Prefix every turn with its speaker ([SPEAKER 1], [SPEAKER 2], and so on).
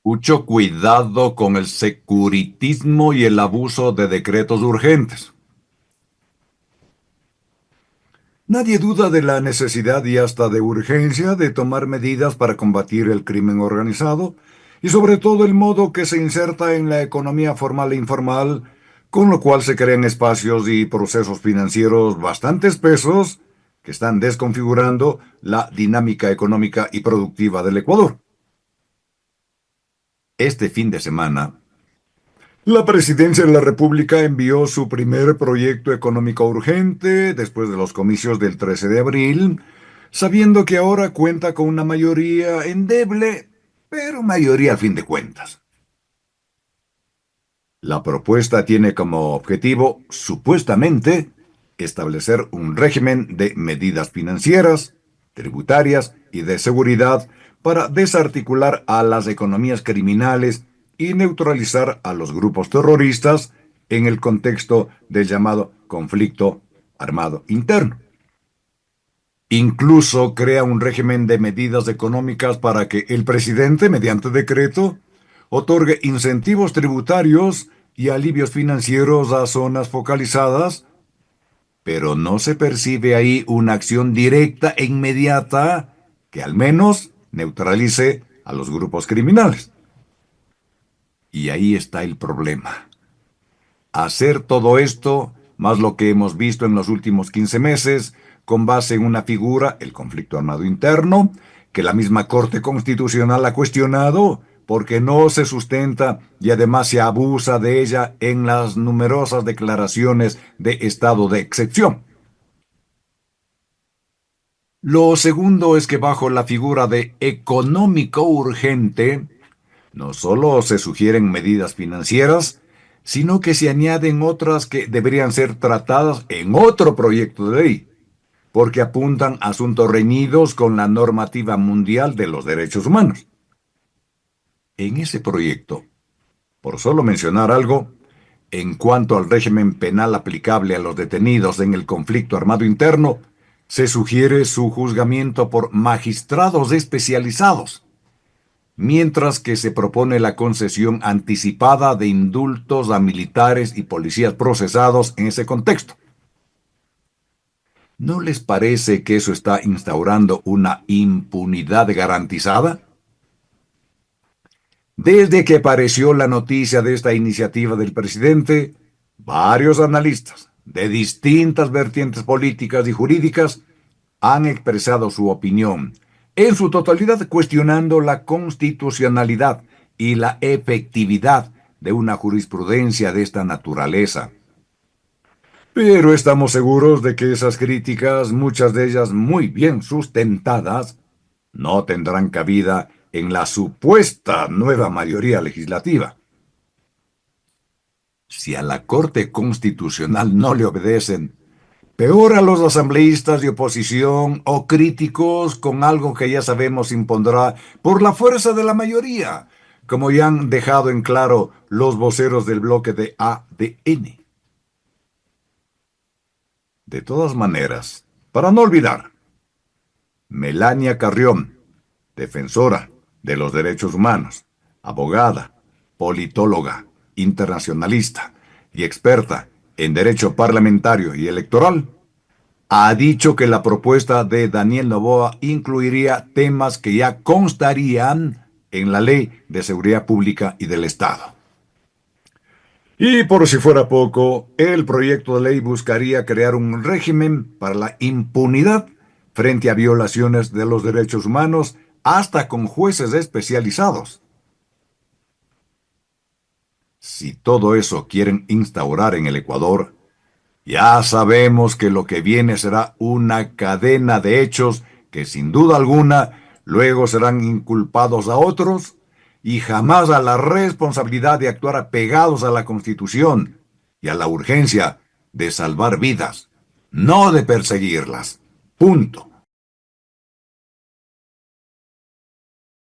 [SPEAKER 1] Mucho cuidado con el securitismo y el abuso de decretos urgentes. Nadie duda de la necesidad y hasta de urgencia de tomar medidas para combatir el crimen organizado y sobre todo el modo que se inserta en la economía formal e informal, con lo cual se crean espacios y procesos financieros bastante espesos que están desconfigurando la dinámica económica y productiva del Ecuador. Este fin de semana, la Presidencia de la República envió su primer proyecto económico urgente después de los comicios del 13 de abril, sabiendo que ahora cuenta con una mayoría endeble, pero mayoría a fin de cuentas. La propuesta tiene como objetivo, supuestamente, establecer un régimen de medidas financieras, tributarias y de seguridad para desarticular a las economías criminales y neutralizar a los grupos terroristas en el contexto del llamado conflicto armado interno. Incluso crea un régimen de medidas económicas para que el presidente, mediante decreto, otorgue incentivos tributarios y alivios financieros a zonas focalizadas, pero no se percibe ahí una acción directa e inmediata que al menos neutralice a los grupos criminales. Y ahí está el problema. Hacer todo esto, más lo que hemos visto en los últimos 15 meses, con base en una figura, el conflicto armado interno, que la misma Corte Constitucional ha cuestionado porque no se sustenta y además se abusa de ella en las numerosas declaraciones de estado de excepción. Lo segundo es que bajo la figura de económico urgente, no solo se sugieren medidas financieras, sino que se añaden otras que deberían ser tratadas en otro proyecto de ley, porque apuntan a asuntos reñidos con la normativa mundial de los derechos humanos. En ese proyecto, por solo mencionar algo, en cuanto al régimen penal aplicable a los detenidos en el conflicto armado interno, se sugiere su juzgamiento por magistrados especializados, mientras que se propone la concesión anticipada de indultos a militares y policías procesados en ese contexto. ¿No les parece que eso está instaurando una impunidad garantizada? Desde que apareció la noticia de esta iniciativa del presidente, varios analistas de distintas vertientes políticas y jurídicas han expresado su opinión, en su totalidad cuestionando la constitucionalidad y la efectividad de una jurisprudencia de esta naturaleza. Pero estamos seguros de que esas críticas, muchas de ellas muy bien sustentadas, no tendrán cabida en la supuesta nueva mayoría legislativa. Si a la Corte Constitucional no le obedecen, peor a los asambleístas de oposición o críticos con algo que ya sabemos impondrá por la fuerza de la mayoría, como ya han dejado en claro los voceros del bloque de ADN. De todas maneras, para no olvidar, Melania Carrión, defensora de los derechos humanos, abogada, politóloga, internacionalista y experta en derecho parlamentario y electoral, ha dicho que la propuesta de Daniel Noboa incluiría temas que ya constarían en la Ley de Seguridad Pública y del Estado. Y por si fuera poco, el proyecto de ley buscaría crear un régimen para la impunidad frente a violaciones de los derechos humanos, hasta con jueces especializados. Si todo eso quieren instaurar en el Ecuador, ya sabemos que lo que viene será una cadena de hechos que sin duda alguna luego serán inculpados a otros y jamás a la responsabilidad de actuar apegados a la Constitución y a la urgencia de salvar vidas, no de perseguirlas. Punto.